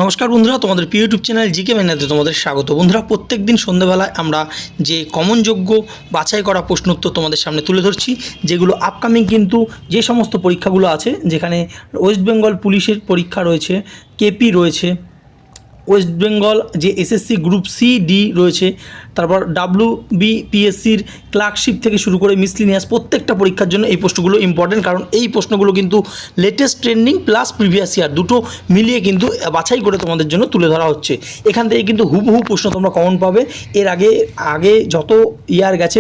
নমস্কার বন্ধুরা, তোমাদের প্রিয় ইউটিউব চ্যানেল জিকে ম্যানেতে তোমাদের স্বাগত। বন্ধুরা, প্রত্যেক দিন সন্ধ্যাবেলায় আমরা যে কমনযোগ্য বাছাই করা প্রশ্ন উত্তর তোমাদের সামনে তুলে ধরছি, যেগুলো আপকামিং কিন্তু যে সমস্ত পরীক্ষাগুলো আছে, যেখানে ওয়েস্ট বেঙ্গল পুলিশের পরীক্ষা রয়েছে, কেপি রয়েছে, ওয়েস্ট বেঙ্গল যে এসএসসি গ্রুপ সি ডি রয়েছে, তারপর WBPSCর ক্লার্কশিপ থেকে শুরু করে মিসলিনিয়াস, প্রত্যেকটা পরীক্ষার জন্য এই প্রশ্নগুলো ইম্পর্টেন্ট। কারণ এই প্রশ্নগুলো কিন্তু latest trending plus previous year দুটো মিলিয়ে কিন্তু বাছাই করে তোমাদের জন্য তুলে ধরা হচ্ছে। এখান থেকে কিন্তু হুবহু প্রশ্ন তোমরা কমন পাবে। এর আগে যত ইয়ার গেছে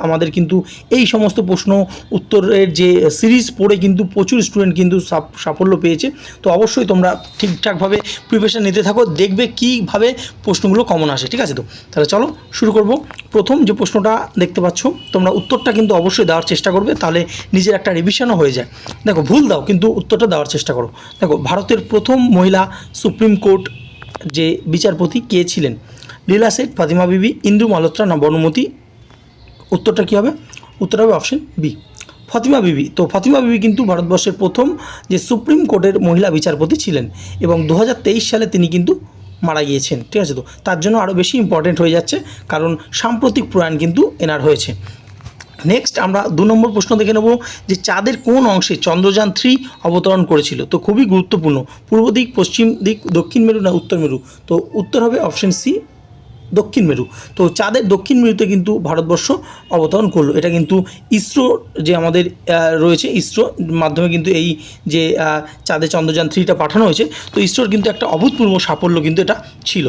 আমাদের কিন্তু এই সমস্ত প্রশ্ন উত্তরের যে সিরিজ পড়ে কিন্তু প্রচুর স্টুডেন্ট কিন্তু সাফল্য পেয়েছে। তো অবশ্যই তোমরা ঠিকঠাকভাবে প্রিপারেশন নিতে থাকো, দেখবে কীভাবে প্রশ্নগুলো কমন আসে। ঠিক আছে? তো তাহলে চলো শুরু করব। প্রথম যে প্রশ্নটা দেখতে পাচ্ছ, তোমরা উত্তরটা কিন্তু অবশ্যই দেওয়ার চেষ্টা করবে, তাহলে নিজের একটা রিভিশনও হয়ে যায়। দেখো, ভুল দাও কিন্তু উত্তরটা দেওয়ার চেষ্টা করো। দেখো, ভারতের প্রথম মহিলা সুপ্রিম কোর্ট যে বিচারপতি কে ছিলেন? লীলা সেঠ, ফাতিমা বিবি, ইন্দু মালহোত্রা না বনমতী? উত্তরটা কী হবে? উত্তর হবে অপশন বি, ফাতিমা বিবি। তো ফাতিমা বিবি কিন্তু ভারতবর্ষের প্রথম যে সুপ্রিম কোর্টের মহিলা বিচারপতি ছিলেন এবং 2023 সালে তিনি কিন্তু মারা গিয়েছেন। ঠিক আছে? তো তার জন্য আরও বেশি ইম্পর্টেন্ট হয়ে যাচ্ছে, কারণ সাম্প্রতিক প্রয়াণ কিন্তু এনার হয়েছে। নেক্সট আমরা 2 নম্বর প্রশ্ন দেখে নেব, যে চাঁদের কোন অংশে চন্দ্রযান 3 অবতরণ করেছিল? তো খুবই গুরুত্বপূর্ণ। পূর্ব দিক, পশ্চিম দিক, দক্ষিণ মেরু না উত্তর মেরু? তো উত্তর হবে অপশন সি, দক্ষিণ মেরু। তো চাঁদের দক্ষিণ মেরুতে কিন্তু ভারতবর্ষ অবতরণ করলো। এটা কিন্তু ইসরো যে আমাদের রয়েছে, ইসরোর মাধ্যমে কিন্তু এই যে চাঁদে চন্দ্রযান 3টা পাঠানো হয়েছে। তো ইসরোর কিন্তু একটা অভূতপূর্ব সাফল্য কিন্তু এটা ছিল।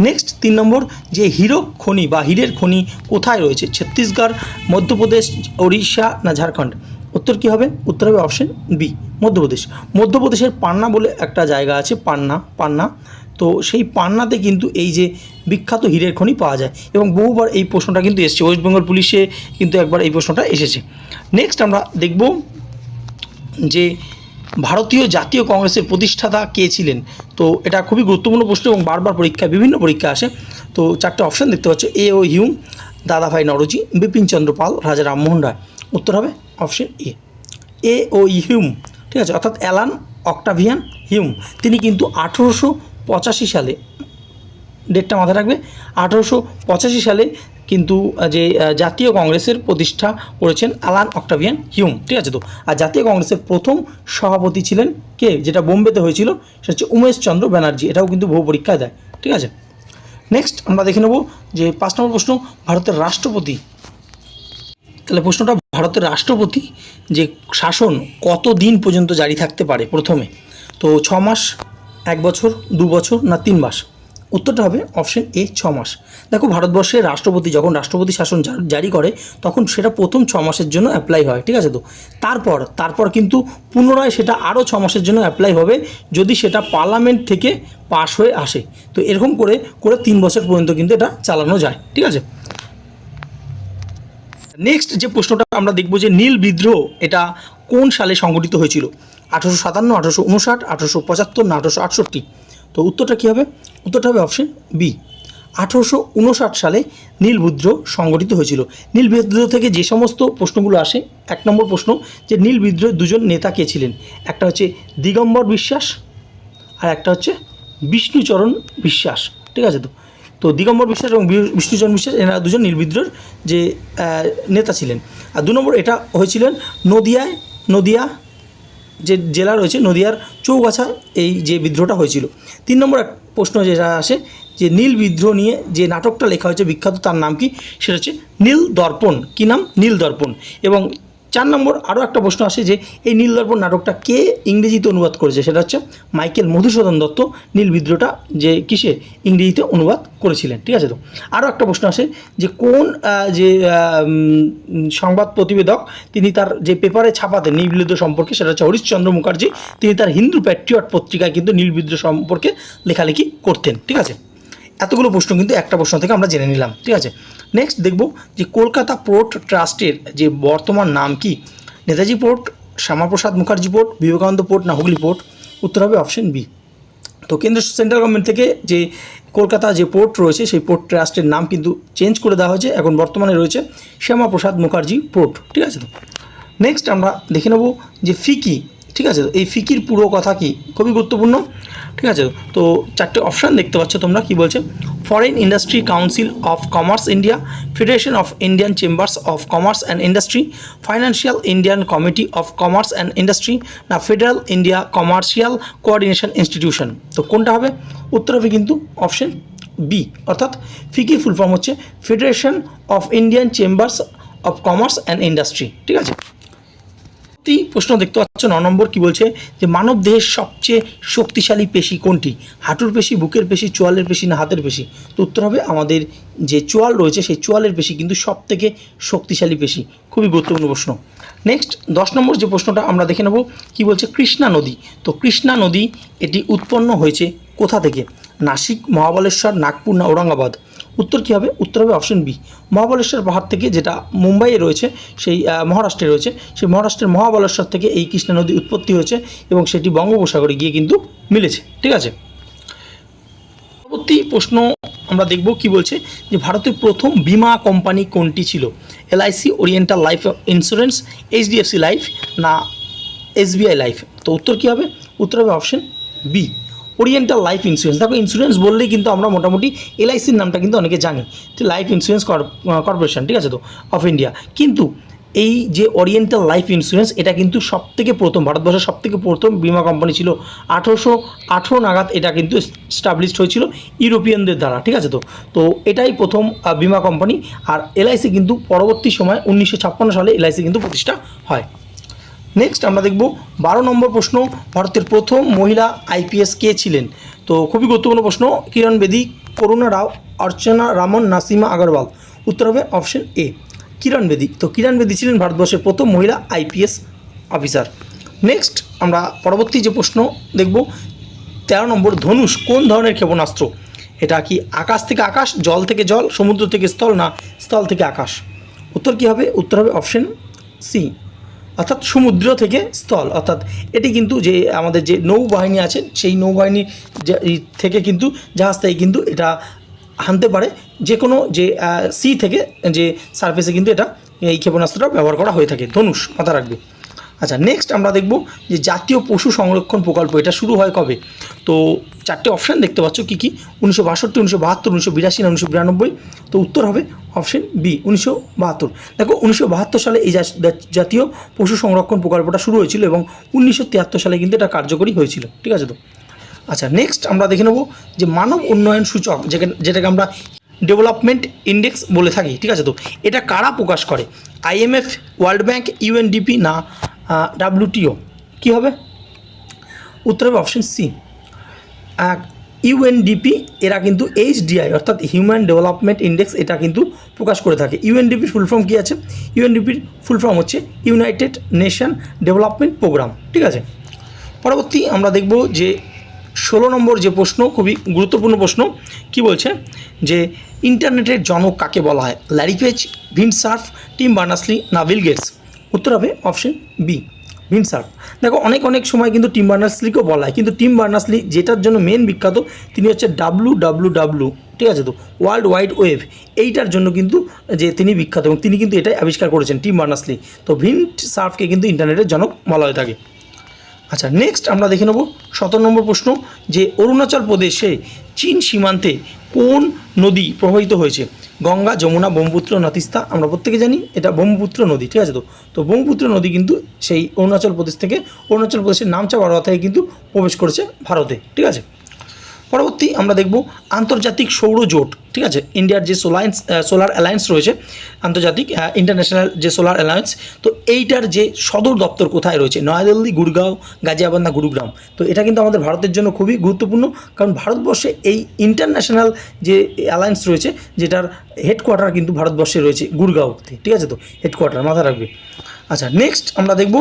নেক্সট 3 নম্বর, যে হীরক খনি বা হীরের খনি কোথায় রয়েছে? ছত্তিশগড়, মধ্যপ্রদেশ, ওড়িশা না ঝাড়খণ্ড? উত্তর কী হবে? উত্তর হবে অপশন বি, মধ্যপ্রদেশ। মধ্যপ্রদেশের পান্না বলে একটা জায়গা আছে, পান্না। তো সেই পান্নাতে কিন্তু এই যে বিখ্যাত হীরের খনি পাওয়া যায় এবং বহুবার এই প্রশ্নটা কিন্তু এসেছে, ওয়েস্ট বেঙ্গল পুলিশে কিন্তু একবার এই প্রশ্নটা এসেছে। নেক্সট আমরা দেখব যে ভারতীয় জাতীয় কংগ্রেসের প্রতিষ্ঠাতা কে ছিলেন? তো এটা খুবই গুরুত্বপূর্ণ প্রশ্ন এবং বারবার পরীক্ষায় বিভিন্ন পরীক্ষা আসে। তো 4টে অপশান দেখতে পাচ্ছ, A.O. হিউম, দাদাভাই নওরোজি, বিপিন চন্দ্র পাল, রাজা রামমোহন রায়? উত্তর হবে অপশন এ, A.O. হিউম। ঠিক আছে? অর্থাৎ অ্যালান অক্টাভিয়ান হিউম। তিনি কিন্তু 1885 সালে, ডেটটা মাথায় রাখবে, 1885 সালে কিন্তু যে জাতীয় কংগ্রেসের প্রতিষ্ঠা করেছেন অ্যালান অক্টাভিয়ান হিউম। ঠিক আছে? তো আর জাতীয় কংগ্রেসের প্রথম সভাপতি ছিলেন কে? যেটা বোম্বেতে হয়েছিল সেটা হচ্ছে উমেশ চন্দ্র ব্যানার্জি। এটাও কিন্তু বহু পরীক্ষায় দেয়। ঠিক আছে? নেক্সট আমরা দেখে নেব যে 5 নম্বর প্রশ্ন, ভারতের রাষ্ট্রপতি। তাহলে প্রশ্নটা, ভারতের রাষ্ট্রপতি যে শাসন কত দিন পর্যন্ত জারি থাকতে পারে প্রথমে? তো 6 মাস, 1 বছর, 2 বছর না 3 মাস? উত্তরটা হবে অপশন এ, 6 মাস। দেখো, ভারতবর্ষের রাষ্ট্রপতি যখন রাষ্ট্রপতি শাসন জারি করে তখন সেটা প্রথম 6 মাসের জন্য অ্যাপ্লাই হয়। ঠিক আছে? তো তারপর কিন্তু পুনরায় সেটা আরও 6 মাসের জন্য অ্যাপ্লাই হবে যদি সেটা পার্লামেন্ট থেকে পাশ হয়ে আসে। তো এরকম করে 3 বছর পর্যন্ত কিন্তু এটা চালানো যায়। ঠিক আছে? নেক্সট যে প্রশ্নটা আমরা দেখব, যে নীল বিদ্রোহ এটা কোন সালে সংগঠিত হয়েছিল? 1857, 1859, 1875 না 1868? তো উত্তরটা কী হবে? উত্তরটা হবে অপশন বি, 1859 সালে নীল বিদ্রোহ সংগঠিত হয়েছিল। নীল বিদ্রোহ থেকে যে সমস্ত প্রশ্নগুলো আসে, 1 নম্বর প্রশ্ন, যে নীল বিদ্রোহের 2জন নেতা কে ছিলেন? একটা হচ্ছে দিগম্বর বিশ্বাস আর একটা হচ্ছে বিষ্ণুচরণ বিশ্বাস। ঠিক আছে? তো দিগম্বর বিশ্বাস এবং বিষ্ণুচরণ বিশ্বাস, এনারা 2জন নীল বিদ্রোহের যে নেতা ছিলেন। আর 2 নম্বর, এটা হয়েছিলেন নদিয়া যে জেলা রয়েছে, নদিয়ার চৌগাছায় এই যে বিদ্রোহটা হয়েছিল। 3 নম্বর এক প্রশ্ন যেটা আসে, যে নীল বিদ্রোহ নিয়ে যে নাটকটা লেখা হয়েছে বিখ্যাত, তার নাম কি? সেটা হচ্ছে নীল দর্পণ। কী নাম? নীল দর্পণ। এবং 4 নম্বর আরও একটা প্রশ্ন আসে, যে এই নীল দর্পণ নাটকটা কে ইংরেজিতে অনুবাদ করেছে? সেটা হচ্ছে মাইকেল মধুসূদন দত্ত নীল বিদ্রোহটা যে কিসে ইংরেজিতে অনুবাদ করেছিলেন। ঠিক আছে? তো আরও একটা প্রশ্ন আসে, যে কোন যে সংবাদ প্রতিবেদক তিনি তার যে পেপারে ছাপাতেন নীল বিদ্রোহ সম্পর্কে, সেটা হচ্ছে হরিশচন্দ্র মুখার্জি। তিনি তার হিন্দু প্যাট্রিয়ট পত্রিকায় কিন্তু নীল বিদ্রোহ সম্পর্কে লেখালেখি করতেন। ঠিক আছে? এতগুলো প্রশ্ন কিন্তু একটা প্রশ্ন থেকে আমরা জেনে নিলাম। ঠিক আছে? নেক্সট দেখব, যে কলকাতা পোর্ট ট্রাস্টের যে বর্তমান নাম কি? Netaji port, Shyamaprasad Mukherjee port, Vivekananda port না হুগলি পোর্ট? উত্তর হবে অপশন বি। তো সেন্ট্রাল গভর্নমেন্ট থেকে যে কলকাতা যে পোর্ট রয়েছে, সেই পোর্ট ট্রাস্টের নাম কিন্তু চেঞ্জ করে দেওয়া হয়েছে, এখন বর্তমানে রয়েছে শ্যামাপ্রসাদ মুখার্জি পোর্ট। ঠিক আছে? তো নেক্সট আমরা দেখে নেব যে ফিকি ঠিক আছে, তো এই ফিকির পুরো কথা কি, খুবই গুরুত্বপূর্ণ। ঠিক আছে, তো চারটে অপশান দেখতে পাচ্ছ তোমরা, কি বলছে, foreign industry council of commerce India, federation of Indian chambers of commerce and industry, financial Indian committee of commerce and industry, না federal India commercial coordination institution. তো কোনটা হবে? উত্তর হবে কিন্তু অপশন বি, অর্থাৎ ফিকির ফুল ফর্ম হচ্ছে federation of Indian chambers of commerce and industry. ঠিক আছে, প্রশ্ন দেখতে পাচ্ছ 9 নম্বর, কি বলছে যে মানব দেহের সবচেয়ে শক্তিশালী পেশি কোনটি? হাঁটুর পেশি, বুকের পেশি, চোয়ালের পেশি, না হাতের পেশি? তো উত্তর হবে আমাদের যে চোয়াল রয়েছে সেই চোয়ালের পেশি কিন্তু সব থেকে শক্তিশালী পেশি। খুবই গুরুত্বপূর্ণ প্রশ্ন। নেক্সট 10 নম্বর যে প্রশ্নটা আমরা দেখে নেব, কি বলছে, কৃষ্ণা নদী। তো কৃষ্ণা নদী এটি উৎপন্ন হয়েছে কোথা থেকে? নাসিক, মহাবালেশ্বর, নাগপুর, না ঔরঙ্গাবাদ? উত্তর কী হবে? উত্তর হবে অপশন বি, মহাবালেশ্বর পাহাড় থেকে, যেটা মুম্বাইয়ে রয়েছে, সেই মহারাষ্ট্রে রয়েছে, সেই মহারাষ্ট্রের মহাবালেশ্বর থেকে এই কৃষ্ণা নদী উৎপত্তি হয়েছে এবং সেটি বঙ্গোপসাগরে গিয়ে কিন্তু মিলেছে। ঠিক আছে, পরবর্তী প্রশ্ন আমরা দেখব, কি বলছে যে ভারতের প্রথম বিমা কোম্পানি কোনটি ছিল? LIC, oriental life insurance, HDFC life, না SBI লাইফ? তো উত্তর কী হবে? উত্তর হবে option B, oriental life insurance. দেখো, ইন্স্যুরেন্স বললেই কিন্তু আমরা মোটামুটি LICর নামটা কিন্তু অনেকে জানি, তো লাইফ ইন্স্যুরেন্স কর্পোরেশন, ঠিক আছে, তো অফ ইন্ডিয়া। কিন্তু এই যে ওরিয়েন্টাল লাইফ ইন্স্যুরেন্স, এটা কিন্তু সবথেকে প্রথম, ভারতবর্ষের সবথেকে প্রথম বিমা কোম্পানি ছিল। 1818 নাগাদ এটা কিন্তু স্টাবলিশড হয়েছিল ইউরোপিয়ানদের দ্বারা। ঠিক আছে, তো এটাই প্রথম বিমা কোম্পানি। আর LIC কিন্তু পরবর্তী সময় 1956 সালে LIC কিন্তু প্রতিষ্ঠা হয়। নেক্সট আমরা দেখব 12 নম্বর প্রশ্ন, ভারতের প্রথম মহিলা IPS কে ছিলেন? তো খুবই গুরুত্বপূর্ণ প্রশ্ন। কিরণ বেদি, করুণা রাও, অর্চনা রামন, নাসিমা আগরওয়াল? উত্তর হবে অপশন এ, কিরণ বেদি। তো কিরণ বেদি ছিলেন ভারতবর্ষের প্রথম মহিলা IPS অফিসার। নেক্সট আমরা পরবর্তী যে প্রশ্ন দেখব 13 নম্বর, ধনুষ কোন ধরনের ক্ষেপণাস্ত্র? এটা কি আকাশ থেকে আকাশ, জল থেকে জল, সমুদ্র থেকে স্থল, না স্থল থেকে আকাশ? উত্তর কী হবে? উত্তর হবে অপশন সি, অর্থাৎ সমুদ্র থেকে স্থল। অর্থাৎ এটি কিন্তু যে আমাদের যে নৌবাহিনী আছে সেই নৌবাহিনী থেকে কিন্তু জাহাজ থেকে কিন্তু এটা হানতে পারে, যে কোনো যে সি থেকে যে সারফেসে কিন্তু এটা এই ক্ষেপণাস্ত্রটা ব্যবহার করা হয়ে থাকে। ধনুষ মাথা রাখবে। আচ্ছা, নেক্সট আমরা দেখব যে জাতীয় পশু সংরক্ষণ প্রকল্প এটা শুরু হয় কবে? তো চারটে অপশান দেখতে পাচ্ছ, কী কী? 1962, 1972, 1982, না 1992? তো উত্তর হবে অপশন বি, 1972। দেখো, 1972 সালে এই জাতীয় পশু সংরক্ষণ প্রকল্পটা শুরু হয়েছিল এবং 1973 সালে কিন্তু এটা কার্যকরী হয়েছিল। ঠিক আছে, তো আচ্ছা, নেক্সট আমরা দেখে নেব যে মানব উন্নয়ন সূচক, যেটাকে আমরা ডেভেলপমেন্ট ইন্ডেক্স বলে থাকি। ঠিক আছে, তো এটা কারা প্রকাশ করে? IMF, ওয়ার্ল্ড ব্যাংক, UNDP, না WTO? কী হবে? উত্তর হবে অপশন সি, UNDP। এরা কিন্তু HDI অর্থাৎ হিউম্যান ডেভেলপমেন্ট ইন্ডেক্স এটা কিন্তু প্রকাশ করে থাকে। UNDPর ফুল ফর্ম কী আছে? UNDPর ফুল ফর্ম হচ্ছে ইউনাইটেড নেশন ডেভেলপমেন্ট প্রোগ্রাম। ঠিক আছে, পরবর্তী আমরা দেখব যে 16 নম্বর যে প্রশ্ন, খুবই গুরুত্বপূর্ণ প্রশ্ন। কি বলছে যে ইন্টারনেটের জনক কাকে বলা হয়? ল্যারি পেজ, ভিন সার্ফ, টিম বার্নার্স-লি, না বিল গেটস? উত্তর হবে অপশন বি, ভিন সার্ফ। দেখো, অনেক সময় কিন্তু টিম বার্নার্স-লিকেও বলা হয়, কিন্তু টিম বার্নার্স-লি যেটার জন্য মেন বিখ্যাত তিনি হচ্ছে WWW। ঠিক আছে, তো ওয়ার্ল্ড ওয়াইড ওয়েব, এইটার জন্য কিন্তু যে তিনি বিখ্যাত এবং তিনি কিন্তু এটাই আবিষ্কার করেছেন, টিম বার্নার্স-লি। তো ভিন সার্ফকে কিন্তু ইন্টারনেটের জনক বলা হয়ে থাকে। আচ্ছা, নেক্সট আমরা দেখে নেব 17 নম্বর প্রশ্ন, যে অরুণাচল প্রদেশে চীন সীমান্তে কোন নদী প্রবাহিত হয়েছে? গঙ্গা, যমুনা, ব্রহ্মপুত্র, না তিস্তা? আমরা প্রত্যেকে জানি এটা ব্রহ্মপুত্র নদী। ঠিক আছে, তো ব্রহ্মপুত্র নদী কিন্তু সেই অরুণাচল প্রদেশ থেকে, অরুণাচল প্রদেশের নামচা বারোয়া থেকে কিন্তু প্রবেশ করেছে ভারতে। ঠিক আছে, পরবর্তী আমরা দেখব আন্তর্জাতিক সৌর জোট। ঠিক আছে, ইন্ডিয়ার যে সোলার অ্যালায়েন্স রয়েছে, আন্তর্জাতিক ইন্টারন্যাশনাল যে সোলার অ্যালায়েন্স, তো এইটার যে সদর দপ্তর কোথায় রয়েছে? নয়াদিল্লি, গুরগাঁও, গাজিয়াবাদ, না গুরুগ্রাম? তো এটা কিন্তু আমাদের ভারতের জন্য খুবই গুরুত্বপূর্ণ, কারণ ভারতবর্ষে এই ইন্টারন্যাশনাল যে অ্যালায়েন্স রয়েছে যেটার হেডকোয়ার্টার কিন্তু ভারতবর্ষে রয়েছে গুরগাঁওতে। ঠিক আছে, তো হেডকোয়ার্টার মাথা রাখবে। আচ্ছা, নেক্সট আমরা দেখব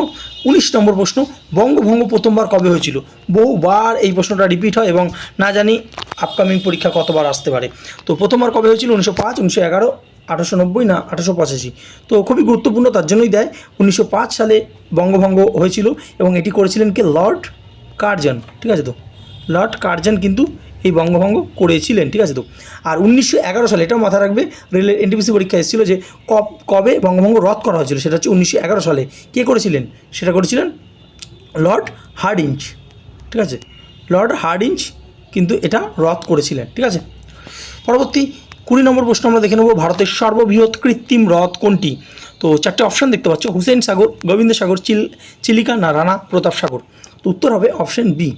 19 নম্বর প্রশ্ন, বঙ্গভঙ্গ প্রথমবার কবে হয়েছিল? বহুবার এই প্রশ্নটা রিপিট হয় এবং না জানি আপকামিং পরীক্ষা কতবার আসতে পারে। তো প্রথমবার কবে হয়েছিল? 1905, 1911, 1890, না 1885? তো খুবই গুরুত্বপূর্ণ, তার জন্যই দেয়। 1905 সালে বঙ্গভঙ্গ হয়েছিল এবং এটি করেছিলেন কে? Lord Curzon. ঠিক আছে, তো লর্ড কার্জন কিন্তু এই বঙ্গভঙ্গ করেছিলেন। ঠিক আছে, তো আর 1911 সালে, এটাও মাথা রাখবে, রেলের NTPC পরীক্ষা এসেছিল যে কবে বঙ্গভঙ্গ রদ করা হয়েছিল, সেটা হচ্ছে 1911 সালে। কে করেছিলেন? সেটা করেছিলেন লর্ড হার্ডিঞ্জ, ঠিক আছে, লর্ড হার্ডিঞ্জ কিন্তু এটা রদ করেছিলেন, ঠিক আছে। পরবর্তী 20 নম্বর প্রশ্ন আমরা দেখে নেব, ভারতের সর্ববৃহৎ কৃত্রিম হ্রদ কোনটি? তো 4টে অপশান দেখতে পাচ্ছ, হুসেন সাগর, গোবিন্দ সাগর, চিলিকা না রানা প্রতাপ সাগর। তো উত্তর হবে অপশান বি,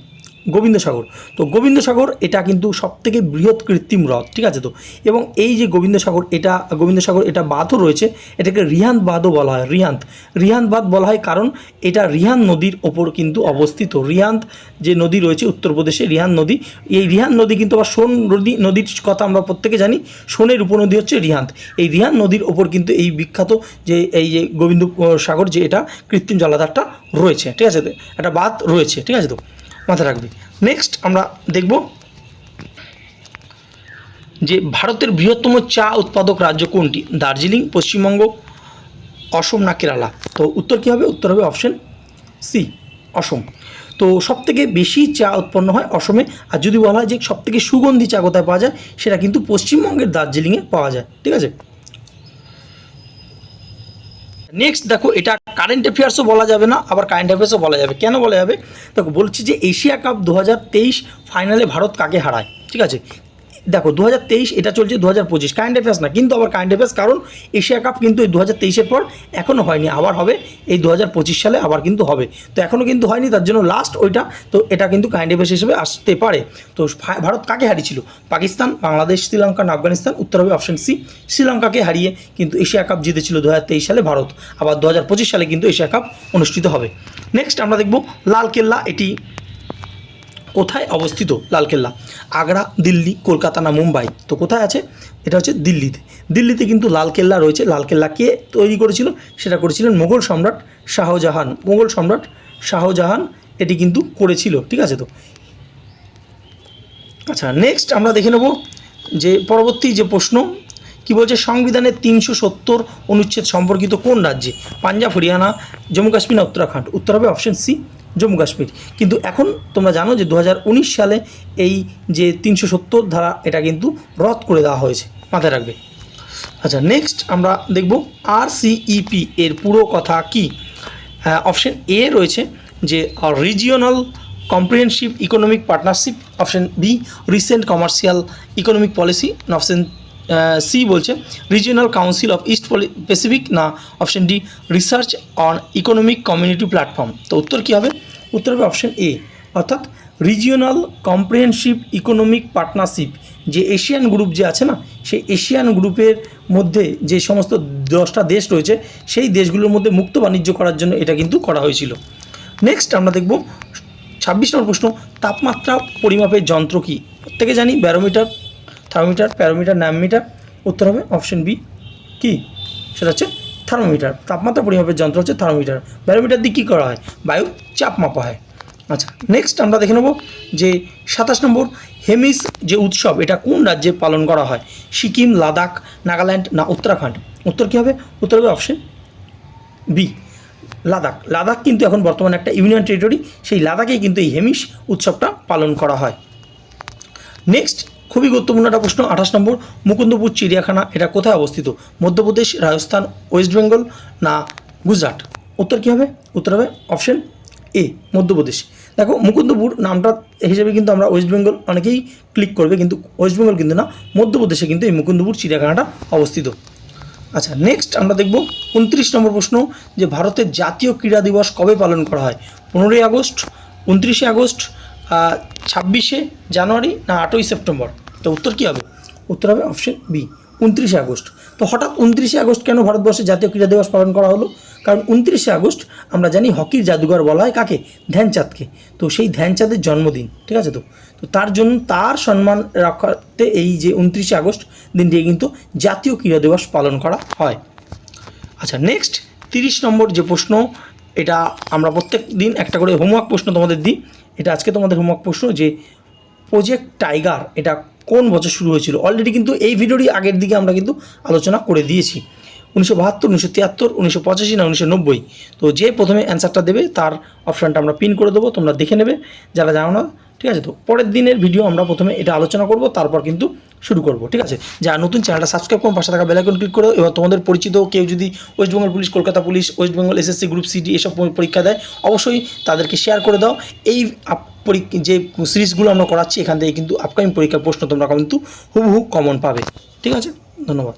গোবিন্দ সাগর। তো গোবিন্দ সাগর এটা কিন্তু সবথেকে বৃহৎ কৃত্রিম হ্রদ, ঠিক আছে। তো এবং এই যে গোবিন্দ সাগর এটা বাঁধও রয়েছে, এটাকে রিহান্দ বাঁধও বলা হয়। রিহান্দ বাঁধ বলা হয় কারণ এটা রিহান্দ নদীর ওপর কিন্তু অবস্থিত। রিহান্দ যে নদী রয়েছে উত্তরপ্রদেশে, রিহান্দ নদী, এই রিহান্দ নদী কিন্তু আবার সোন নদীর কথা আমরা প্রত্যেকে জানি, সোনের উপনদী হচ্ছে রিহান্দ। এই রিহান্দ নদীর ওপর কিন্তু এই বিখ্যাত যে এই যে গোবিন্দ সাগর যে এটা কৃত্রিম জলাধারটা রয়েছে, ঠিক আছে, একটা বাঁধ রয়েছে, ঠিক আছে। তো মাথায় রাখবে। নেক্সট আমরা দেখব যে ভারতের বৃহত্তম চা উৎপাদক রাজ্য কোনটি? দার্জিলিং, পশ্চিমবঙ্গ, অসম না কেরালা? তো উত্তর কী হবে? উত্তর হবে অপশন সি, অসম। তো সবথেকে বেশি চা উৎপন্ন হয় অসমে। আর যদি বলা হয় যে সবথেকে সুগন্ধি চা কোথায় পাওয়া যায়, সেটা কিন্তু পশ্চিমবঙ্গের দার্জিলিংয়ে পাওয়া যায়, ঠিক আছে। নেক্সট দেখো, এটা কারেন্ট অ্যাফেয়ার্সও বলা যাবে না, আবার কারেন্ট অ্যাফেয়ার্সও বলা যাবে। কেন বলা যাবে? দেখো বলছি যে এশিয়া কাপ 2023 ফাইনালে ভারত কাকে হারায়, ঠিক আছে। দেখো 2023 এটা চলছে, 2025 কারেন্ট অ্যাফেয়ার্স না, কিন্তু আবার কারেন্ট অ্যাফেয়ার্স, কারণ এশিয়া কাপ কিন্তু এই 2023-এর পর এখনও হয়নি, আবার হবে এই 2025 সালে, আবার কিন্তু হবে। তো এখনও কিন্তু হয়নি, তার জন্য লাস্ট ওইটা, তো এটা কিন্তু কারেন্ট অ্যাফেয়ার্স হিসেবে আসতে পারে। তো ভারত কাকে হারিয়েছিল? পাকিস্তান, বাংলাদেশ, শ্রীলঙ্কা না আফগানিস্তান? উত্তর হবে অপশন সি, শ্রীলঙ্কাকে হারিয়ে কিন্তু এশিয়া কাপ জিতেছিল 2023 সালে ভারত। আবার 2025 সালে কিন্তু এশিয়া কাপ অনুষ্ঠিত হবে। নেক্সট আমরা দেখব লালকেল্লা, এটি কোথায় অবস্থিত? লালকেল্লা আগ্রা, দিল্লি, কলকাতা না মুম্বাই? তো কোথায় আছে? এটা হচ্ছে দিল্লিতে। দিল্লিতে কিন্তু লালকেল্লা রয়েছে। লালকেল্লা কে তৈরি করেছিল? সেটা করেছিলেন মোগল সম্রাট শাহজাহান এটি কিন্তু করেছিল, ঠিক আছে। তো আচ্ছা, নেক্সট আমরা দেখে নেব যে পরবর্তী যে প্রশ্ন কি বলছে, সংবিধানের 370 অনুচ্ছেদ সম্পর্কিত কোন রাজ্যে? পাঞ্জাব, হরিয়ানা, জম্মু কাশ্মীর না উত্তরাখণ্ড? উত্তর হবে অপশন সি, জম্মু কাশ্মীর। কিন্তু এখন তোমরা জানো যে 2019 সালে এই যে 370 ধারা এটা কিন্তু রদ করে দেওয়া হয়েছে, মাথায় রাখবে। আচ্ছা, নেক্সট আমরা দেখব RCEP এর পুরো কথা কি? অপশন এ রয়েছে যে regional comprehensive economic partnership, option B recent commercial economic policy, option C বলছে regional council of east Pacific, না option D research on economic community platform? তো উত্তর কী হবে? উত্তর হবে অপশন এ, অর্থাৎ রিজিওনাল কম্প্রিহেনসিভ ইকোনমিক পার্টনারশিপ। যে এশিয়ান গ্রুপ যে আছে না, সেই এশিয়ান গ্রুপের মধ্যে যে সমস্ত 10টা দেশ রয়েছে, সেই দেশগুলোর মধ্যে মুক্ত বাণিজ্য করার জন্য এটা কিন্তু করা হয়েছিল। নেক্সট আমরা দেখব 26 নম্বর প্রশ্ন, তাপমাত্রা পরিমাপের যন্ত্র কি? প্রত্যেকে জানি ব্যারোমিটার, থার্মোমিটার, প্যারোমিটার, ন্যামোমিটার? উত্তর হবে অপশন বি, কি? সেটা হচ্ছে থার্মোমিটার। তাপমাত্রা পরিমাপের যন্ত্র হচ্ছে থার্মোমিটার। ব্যারোমিটার দিয়ে কী করা হয়? বায়ুর চাপ মাপা হয়। আচ্ছা, নেক্সট আমরা দেখে নেব যে 27 নম্বর, হেমিস যে উৎসব এটা কোন রাজ্যে পালন করা হয়? সিকিম, লাদাখ, নাগাল্যান্ড না উত্তরাখণ্ড? উত্তর কী হবে? উত্তর হবে অপশন বি, লাদাখ কিন্তু এখন বর্তমানে একটা ইউনিয়ন টেরিটরি, সেই লাদাখেই কিন্তু এই হেমিস উৎসবটা পালন করা হয়। নেক্সট খুবই গুরুত্বপূর্ণ একটা প্রশ্ন, 28 নম্বর, মুকুন্দপুর চিড়িয়াখানা এটা কোথায় অবস্থিত? মধ্যপ্রদেশ, রাজস্থান, ওয়েস্ট বেঙ্গল না গুজরাট? উত্তর কী হবে? উত্তর হবে অপশন এ, মধ্যপ্রদেশ। দেখো মুকুন্দপুর নামটা হিসেবে কিন্তু আমরা ওয়েস্ট বেঙ্গল অনেকেই ক্লিক করবে, কিন্তু ওয়েস্ট বেঙ্গল কিন্তু না, মধ্যপ্রদেশে কিন্তু এই মুকুন্দপুর চিড়িয়াখানাটা অবস্থিত। আচ্ছা, নেক্সট আমরা দেখব 29 নম্বর প্রশ্ন, যে ভারতের জাতীয় ক্রীড়া দিবস কবে পালন করা হয়? 15ই আগস্ট, 29শে আগস্ট, 26শে জানুয়ারি না 8ই সেপ্টেম্বর? তো উত্তর কী হবে? উত্তর হবে অপশন বি, 29শে আগস্ট। তো হঠাৎ 29শে আগস্ট কেন ভারতবর্ষে জাতীয় ক্রীড়া দিবস পালন করা হলো? কারণ 29শে আগস্ট আমরা জানি হকির জাদুঘর বলা হয় কাকে? ধ্যানচাঁদকে। তো সেই ধ্যানচাঁদের জন্মদিন, ঠিক আছে। তো তার জন্য তার সম্মান রক্ষার্থে এই যে 29শে আগস্ট দিনটি কিন্তু জাতীয় ক্রীড়া দিবস পালন করা হয়। আচ্ছা, নেক্সট 30 নম্বর যে প্রশ্ন, এটা আমরা প্রত্যেক দিন একটা করে হোমওয়ার্ক প্রশ্ন তোমাদের দিই। এটা আজকে তোমাদের হোমওয়ার্ক প্রশ্ন, যে প্রজেক্ট টাইগার এটা কোন বছর শুরু হয়েছিল? অলরেডি কিন্তু এই ভিডিওরই আগের দিকে আমরা কিন্তু আলোচনা করে দিয়েছি। 1972, 1973, 1985 না 1990? তো যে প্রথমে অ্যান্সারটা দেবে তার অপশানটা আমরা পিন করে দেবো, তোমরা দেখে নেবে যারা জানো না, ঠিক আছে। তো পরের দিনের ভিডিও আমরা প্রথমে এটা আলোচনা করব, তারপর কিন্তু শুরু করব, ঠিক আছে? যারা নতুন চ্যানেলটা সাবস্ক্রাইব করুন, পাশে থাকা বেল আইকন ক্লিক করো। এবার তোমাদের পরিচিত কেউ যদি West Bengal police, Kolkata police, West Bengal SSC group CD এসব পরীক্ষা দেয়, অবশ্যই তাদেরকে শেয়ার করে দাও। এই যে সিরিজগুলো আমরা করাচ্ছি এখান থেকে কিন্তু আপকামিং পরীক্ষার প্রশ্ন তোমরা কিন্তু হুবহু কমন পাবে, ঠিক আছে? ধন্যবাদ।